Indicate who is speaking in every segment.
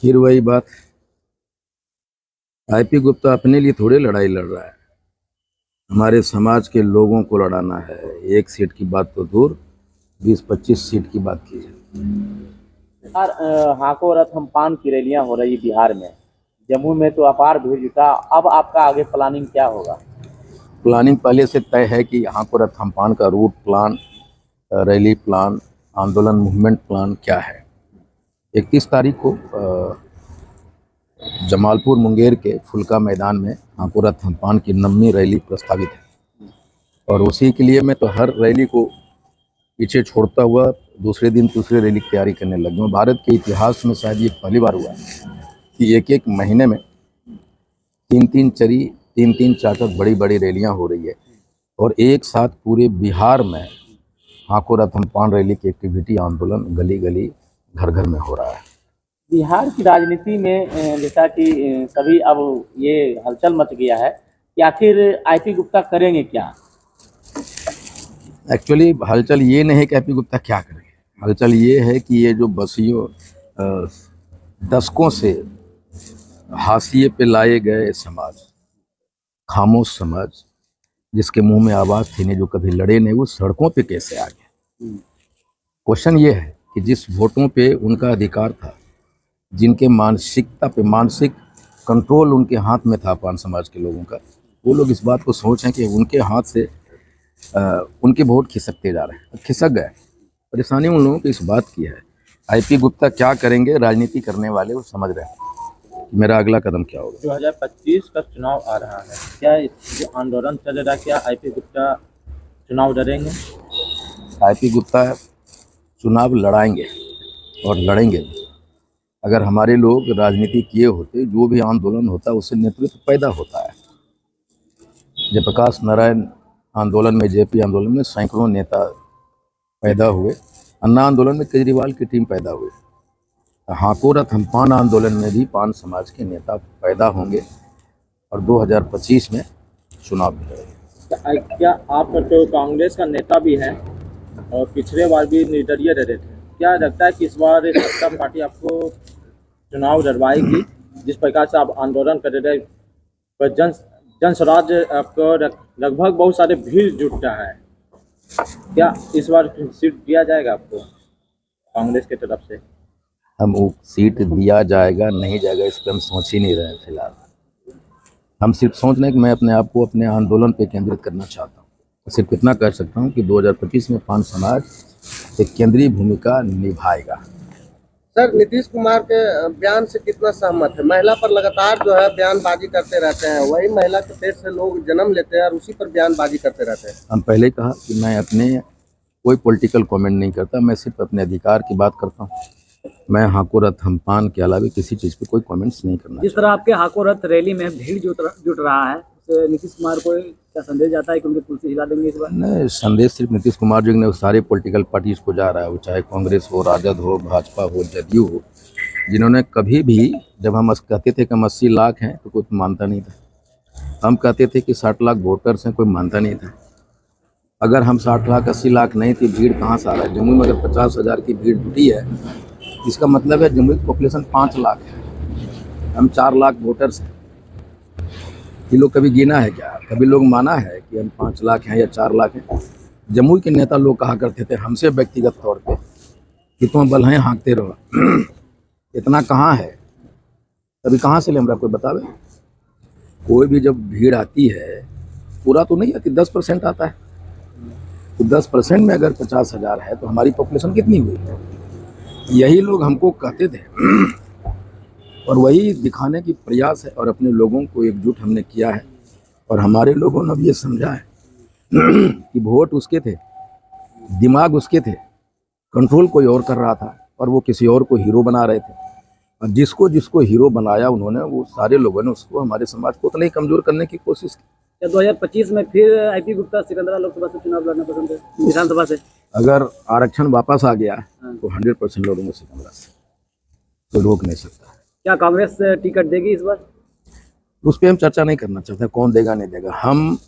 Speaker 1: फिर वही बात, आईपी गुप्ता अपने लिए थोड़े लड़ाई लड़ रहा है, हमारे समाज के लोगों को लड़ाना है। एक सीट की बात तो दूर, 20-25 सीट की बात की जाए।
Speaker 2: यार हाको रथ हमपान की रैलियां हो रही बिहार में, जम्मू में तो अपार भीड़ जुटा। अब आपका आगे प्लानिंग क्या होगा?
Speaker 1: प्लानिंग पहले से तय है कि यहाँ को रथ हमपान का रूट प्लान, रैली प्लान, आंदोलन मूवमेंट प्लान क्या है। 31 तारीख को जमालपुर मुंगेर के फुल्का मैदान में हाको रथ हमपान की 9वीं रैली प्रस्तावित है, और उसी के लिए मैं तो हर रैली को पीछे छोड़ता हुआ दूसरे दिन दूसरे रैली की तैयारी करने लग गया। भारत के इतिहास में शायद ये पहली बार हुआ है कि एक एक महीने में तीन तीन चार चार बड़ी बड़ी रैलियां हो रही है, और एक साथ पूरे बिहार में हाको रथ हमपान रैली की एक्टिविटी, आंदोलन गली गली घर घर में हो रहा है।
Speaker 2: बिहार की राजनीति में जैसा कि सभी अब ये हलचल मच गया है कि आखिर आईपी गुप्ता करेंगे क्या?
Speaker 1: एक्चुअली हलचल ये नहीं है कि आईपी गुप्ता क्या करेंगे, हलचल ये है कि ये जो बसियों दशकों से हाशिए पे लाए गए समाज, खामोश समाज, जिसके मुंह में आवाज़ थी नहीं, जो कभी लड़े नहीं, वो सड़कों पे कैसे आ गए। क्वेश्चन ये है कि जिस वोटों पे उनका अधिकार था, जिनके मानसिकता पे, मानसिक कंट्रोल उनके हाथ में था पान समाज के लोगों का, वो लोग इस बात को सोचें कि उनके हाथ से उनके वोट खिसकते जा रहे हैं, खिसक गए। परेशानी उन लोगों को इस बात की है। आईपी गुप्ता क्या करेंगे, राजनीति करने वाले वो समझ रहे हैं कि मेरा अगला कदम क्या होगा।
Speaker 2: 2025 का चुनाव आ रहा है, क्या जो आंदोलन चल रहा है, क्या आईपी गुप्ता चुनाव लड़ेंगे?
Speaker 1: आईपी गुप्ता चुनाव लड़ाएंगे और लड़ेंगे। अगर हमारे लोग राजनीति किए होते, जो भी आंदोलन होता है उससे नेतृत्व पैदा होता है। जयप्रकाश नारायण आंदोलन में, जेपी आंदोलन में सैकड़ों नेता पैदा हुए, अन्ना आंदोलन में केजरीवाल की टीम पैदा हुई, हाको रथ हमपान आंदोलन में भी पान समाज के नेता पैदा होंगे, और 2025 में चुनाव भी लड़ेंगे।
Speaker 2: क्या आप तो कांग्रेस का नेता भी हैं और पिछले बार भी निर्दलीय रहे थे, क्या लगता है कि इस बार सत्ता पार्टी आपको चुनाव लड़वाएगी? जिस प्रकार से आप आंदोलन कर रहे पर जन स्वराज आपको लगभग बहुत सारे भीड़ जुटता है, क्या इस बार सीट दिया जाएगा आपको कांग्रेस की तरफ से?
Speaker 1: हम वो सीट दिया जाएगा नहीं जाएगा इस पर हम सोच ही नहीं रहे हैं फिलहाल। हम सिर्फ सोच रहे हैं कि मैं अपने आप को अपने आंदोलन पे केंद्रित करना चाहता हूँ। सिर्फ इतना कह सकता हूँ कि 2025 में पान समाज एक केंद्रीय भूमिका निभाएगा।
Speaker 3: सर, नीतीश कुमार के बयान से कितना सहमत है? महिला पर लगातार जो है बयानबाजी करते रहते हैं, वही महिला के पेट से लोग जन्म लेते हैं और उसी पर बयानबाजी करते रहते हैं।
Speaker 1: हम पहले कहा कि मैं अपने कोई पॉलिटिकल कमेंट नहीं करता, मैं सिर्फ अपने अधिकार की बात करता हूँ। मैं हाको रथ हमपान के अलावा किसी चीज़ पे कोई कमेंट्स नहीं करना।
Speaker 4: जिस तरह आपके हाको रथ रैली में भीड़ जुट रहा है, तो नीतीश कुमार को क्या संदेश जाता है कि उनकी कुर्सी हिला देंगे इस बार? नहीं, संदेश सिर्फ नीतीश कुमार जी ने सारे पॉलिटिकल पार्टीज को जा रहा है, वो चाहे कांग्रेस हो, राजद हो, भाजपा हो, जदयू हो, जिन्होंने कभी भी, जब हम कहते थे कि हम 80 लाख हैं तो कोई मानता नहीं था, हम कहते थे कि 60 लाख वोटर्स हैं, कोई मानता नहीं था। अगर हम 60 लाख 80 लाख नहीं थी, भीड़ कहाँ से आ रहा है? जम्मू में अगर 50,000 की भीड़ जुटी है, इसका मतलब है जम्मू की पॉपुलेशन 5 लाख है, हम 4 लाख वोटर्स हैं। ये लोग कभी गिना है क्या? कभी लोग माना है कि हम 5 लाख हैं या 4 लाख हैं? जम्मू के नेता लोग कहा करते थे हमसे व्यक्तिगत तौर पे कि तुम बल हैं हाँकते रहो। इतना कहाँ है? कभी कहाँ से ले हमरा कोई बतावे? कोई भी जब भीड़ आती है, पूरा तो नहीं आती, 10% आता है, तो 10% में अगर 50,000 है तो हमारी पॉपुलेशन कितनी हुई? यही लोग हमको कहते थे और वही दिखाने की प्रयास है, और अपने लोगों को एकजुट हमने किया है, और हमारे लोगों ने भी ये समझा है कि वोट उसके थे, दिमाग उसके थे, कंट्रोल कोई और कर रहा था, और वो किसी और को हीरो बना रहे थे, और जिसको जिसको हीरो बनाया उन्होंने, वो सारे लोगों ने उसको, हमारे समाज को उतना ही कमजोर करने की कोशिश की। 2025 में फिर आईपी गुप्ता सिकंदरा लोकसभा से चुनाव लड़ना पसंद है, विधानसभा से?
Speaker 1: अगर आरक्षण वापस आ गया तो 100% लड़ूंगा सिकंदरा से, कोई रोक नहीं सकता।
Speaker 4: क्या कांग्रेस टिकट देगी इस बार?
Speaker 1: उस पर हम चर्चा नहीं करना चाहते, कौन देगा नहीं देगा। हम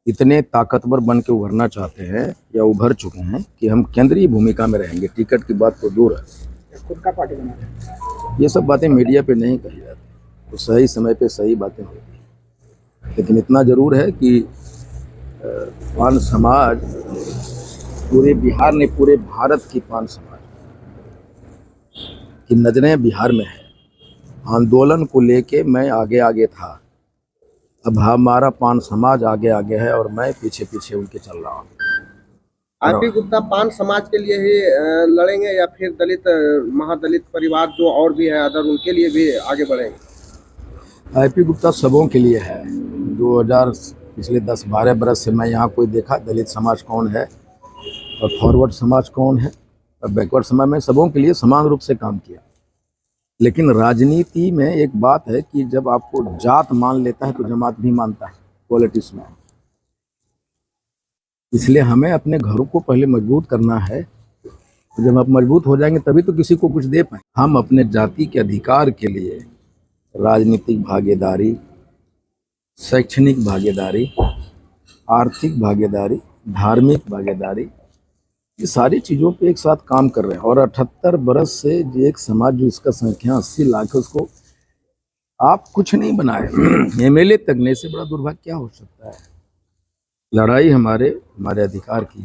Speaker 1: इतने ताकतवर बन के उभरना चाहते हैं या उभर चुके हैं कि हम केंद्रीय भूमिका में रहेंगे। टिकट की बात तो दूर है,
Speaker 4: खुद का पार्टी बना रहे हैं।
Speaker 1: ये सब बातें मीडिया पे नहीं कही जाती, तो सही समय पे सही बातें होती हैं। लेकिन इतना जरूर है कि पान समाज पूरे बिहार ने, पूरे भारत की पान समाज की नजरें बिहार में है। आंदोलन को लेके मैं आगे आगे था, अब हमारा पान समाज आगे आगे है और मैं पीछे पीछे उनके चल रहा हूँ।
Speaker 3: आरपी गुप्ता पान समाज के लिए ही लड़ेंगे या फिर दलित महादलित परिवार जो और भी है अदर उनके लिए भी आगे बढ़ेंगे?
Speaker 1: आरपी गुप्ता सबों के लिए है। 2000 पिछले 10-12 बरस से मैं यहाँ कोई देखा दलित समाज कौन है और फॉरवर्ड समाज कौन है और बैकवर्ड समाज में, सबों के लिए समान रूप से काम किया। लेकिन राजनीति में एक बात है कि जब आपको जात मान लेता है तो जमात भी मानता है, पॉलिटिक्स में। इसलिए हमें अपने घरों को पहले मजबूत करना है। जब आप मजबूत हो जाएंगे तभी तो किसी को कुछ दे पाए। हम अपने जाति के अधिकार के लिए राजनीतिक भागीदारी, शैक्षणिक भागीदारी, आर्थिक भागीदारी, धार्मिक भागीदारी, ये सारी चीज़ों पे एक साथ काम कर रहे हैं। और 78 बरस से जो एक समाज जो इसका संख्या 80 लाख है, उसको आप कुछ नहीं बनाए एमएलए तक नहीं, से बड़ा दुर्भाग्य क्या हो सकता है। लड़ाई हमारे अधिकार की।